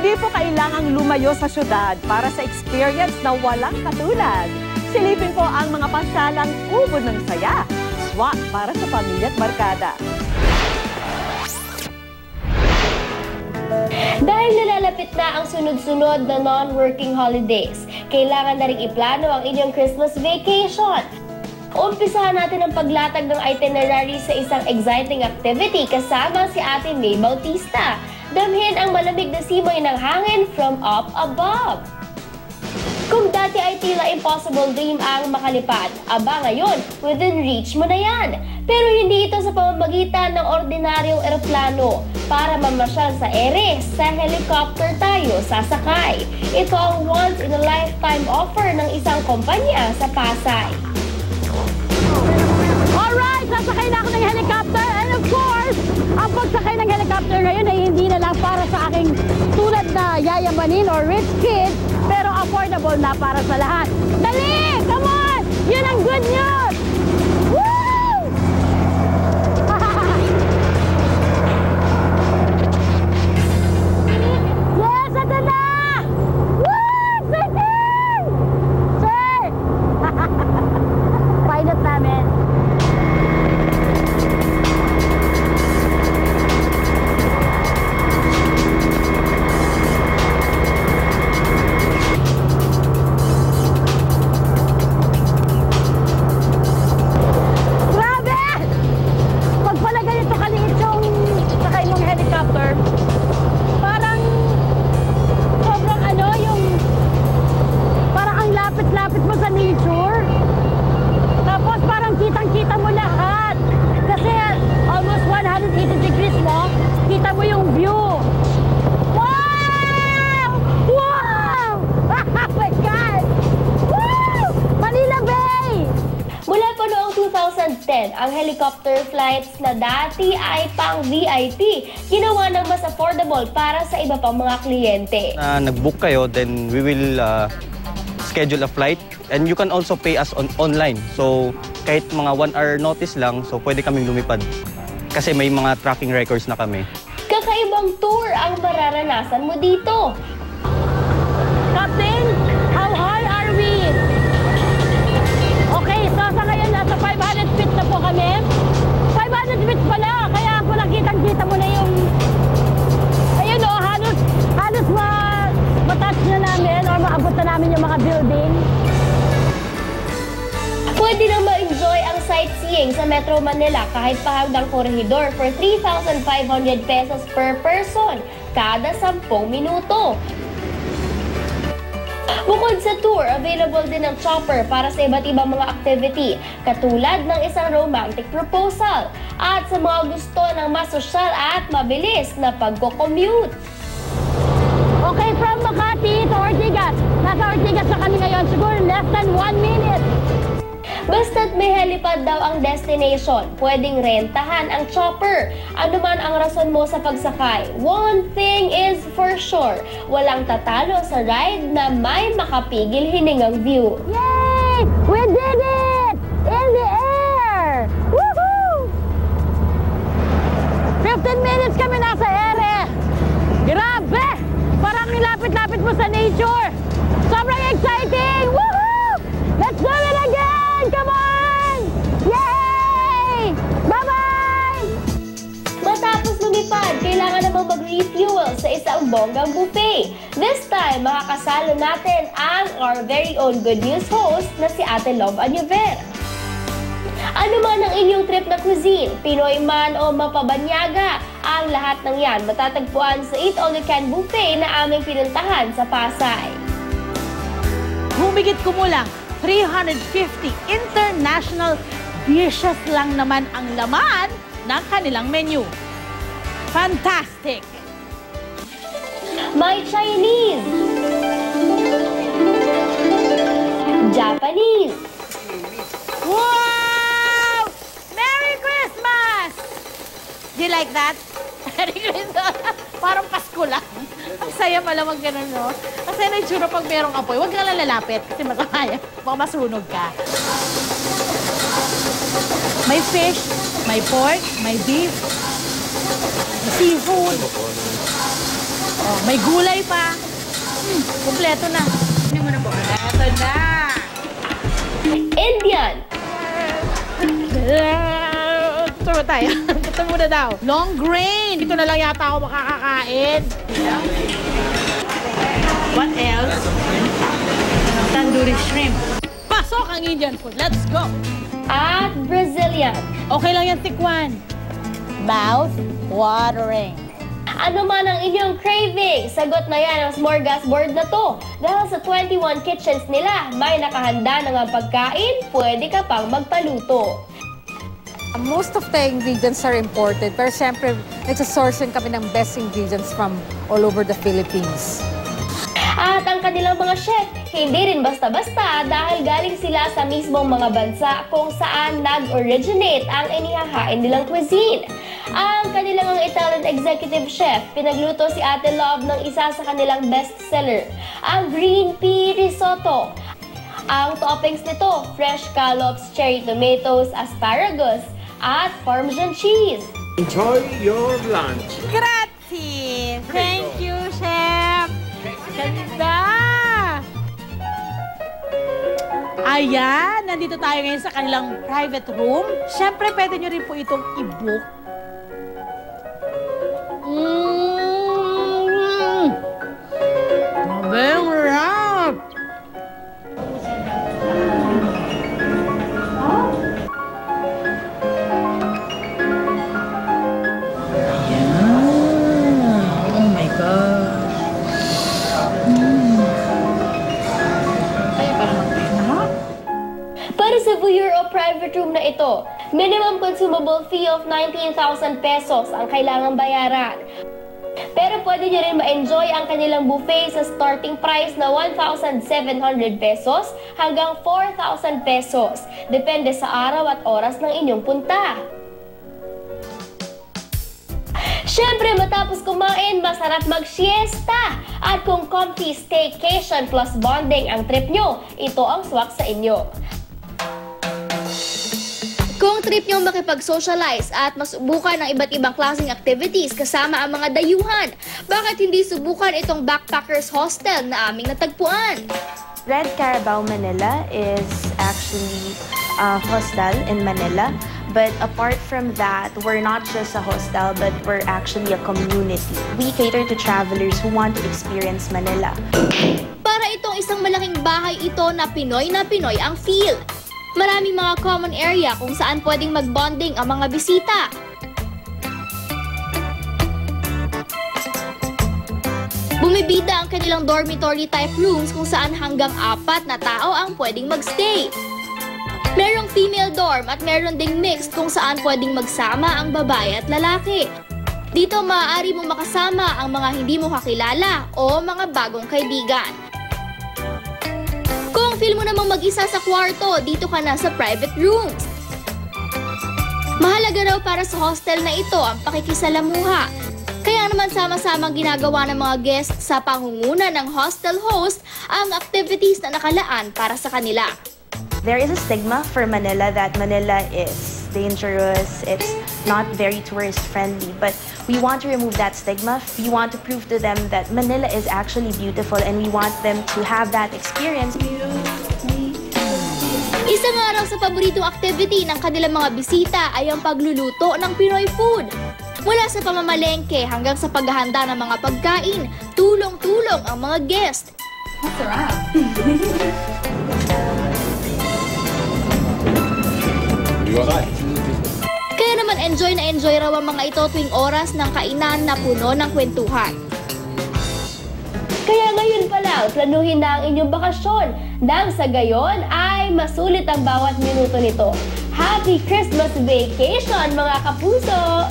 Hindi po kailangang lumayo sa syudad para sa experience na walang katulad. Silipin po ang mga pasyalang ubod ng saya. Swak para sa pamilya at barkada. Dahil nalalapit na ang sunod-sunod na non-working holidays, kailangan na rin iplano ang inyong Christmas vacation. Umpisahan natin ang paglatag ng itinerary sa isang exciting activity kasama si Ate May Bautista. Damhin ang malamig na simoy ng hangin from up above. Kung dati ay tila impossible dream ang makalipad, aba ngayon, within reach mo na yan. Pero hindi ito sa pamamagitan ng ordinaryong eroplano. Para mamasyal sa ere, sa helicopter tayo sasakay. Ito ang once-in-a-lifetime offer ng isang kumpanya sa Pasay. Alright, sasakay na ako ng helicopter and of course, ang pagsakay ng helicopter ngayon ay hindi na lang para sa aking tulad na yayamanin or rich kid, pero affordable na para sa lahat. Dali! Come on! Yun ang good news! Woo! Yes, ito na! Woo! Exciting! Sir! Pilot namin. Ang helicopter flights na dati ay pang VIP, ginawa ng mas affordable para sa iba pang mga kliyente. Nag-book kayo, then we will schedule a flight and you can also pay us online. So kahit mga 1 hour notice lang, so pwede kaming lumipad kasi may mga tracking records na kami. Kakaibang tour ang mararanasan mo dito. Captain, how high are we? Okay, so sa ngayon nasa 500 feet na po kami. 500 feet pala, kaya pala kitang-kita mo na yung... Ayun o, halos matouch na namin or maabot na namin yung mga building. Pwede nang ma-enjoy ang sightseeing sa Metro Manila kahit pa hanggang Corregidor for 3,500 pesos per person kada 10 minuto. Bukod sa tour, available din ang chopper para sa iba't ibang mga activity, katulad ng isang romantic proposal at sa mga gusto ng mas sosyal at mabilis na pagko-commute. Okay, from Makati to Ortigas. Nasa Ortigas na kami ngayon, siguro less than 1 minute. Basta't may helipad daw ang destination, pwedeng rentahan ang chopper. Ano man ang rason mo sa pagsakay, one thing is for sure, walang tatalo sa ride na may makapigil hiningang view. Yay! We did it! In the air! Woohoo! 15 minutes kami nasa ere. Grabe! Parang nilapit-lapit mo sa nature. Sobrang exciting! Woohoo! Let's do it again! Come on! Yay! Bye-bye! Matapos lumipad, kailangan namang mag-refuel sa isang bonggang buffet. This time, makakasalo natin ang our very own good news host na si Ate Love Anyover. Ano man ang inyong trip na cuisine, Pinoy man o mapabanyaga, ang lahat ng yan matatagpuan sa Eat All You Can buffet na aming pinuntahan sa Pasay. Humigit kumulang 350 international dishes lang naman ang laman ng kanilang menu. Fantastic! May Chinese, Japanese, Wow! Merry Christmas! Do you like that? Merry Christmas! Parang Pasko lang. Ang saya malamang ganun, no? Kasi na-itsura pag merong apoy, huwag ka lang lalapit kasi masama yan. Baka masunog ka. May fish, may pork, may beef, may seafood. Oh, may gulay pa. Kumpleto na. Hindi mo na po. Ito na. Indian. Ito tayo. Ito muna daw. Long grain. Dito na lang yata ako makakakain. What else? Tandoori shrimp. Pasok ang Indian food. Let's go. At Brazilian. Okay lang yan, tikwan. Mouth watering. Ano man ang inyong craving, sagot na yan ang smorgasbord na to. Dahil sa 21 kitchens nila, may nakahanda na nga pagkain, pwede ka pang magpaluto. Most of the ingredients are imported, pero syempre, nagsasourcing kami ng best ingredients from all over the Philippines. At ang kanilang mga chef, hindi rin basta-basta dahil galing sila sa mismong mga bansa kung saan nag-originate ang inihahain nilang cuisine. Ang kanilang Italian executive chef, pinagluto si Ate Love ng isa sa kanilang bestseller, ang green pea risotto. Ang toppings nito, fresh scallops, cherry tomatoes, asparagus, at Parmesan cheese. Enjoy your lunch. Grazie! Thank you, Chef! Ganda! Ayan, nandito tayo ngayon sa kanilang private room. Siyempre, pwede nyo rin po itong i-book. Mabeng rap! Oh my gosh. Para sa viewer o private room na ito, minimum consumable fee of 19,000 pesos ang kailangang bayaran. Pero pwede nyo rin ma-enjoy ang kanilang buffet sa starting price na 1,700 pesos hanggang 4,000 pesos. Depende sa araw at oras ng inyong punta. Siyempre, matapos kumain, masarap mag-siesta. At kung comfy staycation plus bonding ang trip nyo, ito ang swak sa inyo. Kung trip nyo makipag-socialize at masubukan ng iba't ibang klaseng activities kasama ang mga dayuhan, bakit hindi subukan itong backpackers hostel na aming natagpuan? Red Carabao Manila is actually a hostel in Manila. But apart from that, we're not just a hostel, but we're actually a community. We cater to travelers who want to experience Manila. Para itong isang malaking bahay ito na Pinoy ang feel. Maraming mga common area kung saan pwedeng mag-bonding ang mga bisita. Bumibida ang kanilang dormitory type rooms kung saan hanggang 4 na tao ang pwedeng magstay. Merong female dorm at meron ding mixed kung saan pwedeng magsama ang babae at lalaki. Dito maaari mo makasama ang mga hindi mo kakilala o mga bagong kaibigan. Kung feel mo namang mag-isa sa kwarto, dito ka na sa private rooms. Mahalaga raw para sa hostel na ito ang pakikisalamuha. Kaya naman sama-samang ginagawa ng mga guests sa pangunguna ng hostel host ang activities na nakalaan para sa kanila. There is a stigma for Manila that Manila is dangerous, it's not very tourist-friendly, but we want to remove that stigma. We want to prove to them that Manila is actually beautiful and we want them to have that experience. Isa nga raw sa paboritong activity ng kanilang mga bisita ay ang pagluluto ng Pinoy food. Mula sa pamamalengke hanggang sa paghahanda ng mga pagkain, tulong-tulong ang mga guest. Masarap! Kaya naman enjoy na enjoy raw ang mga ito tuwing oras ng kainan na puno ng kwentuhan. Kaya ngayon pa lang, planuhin na ang inyong bakasyon nang sa gayon ay masulit ang bawat minuto nito. Happy Christmas Vacation mga kapuso!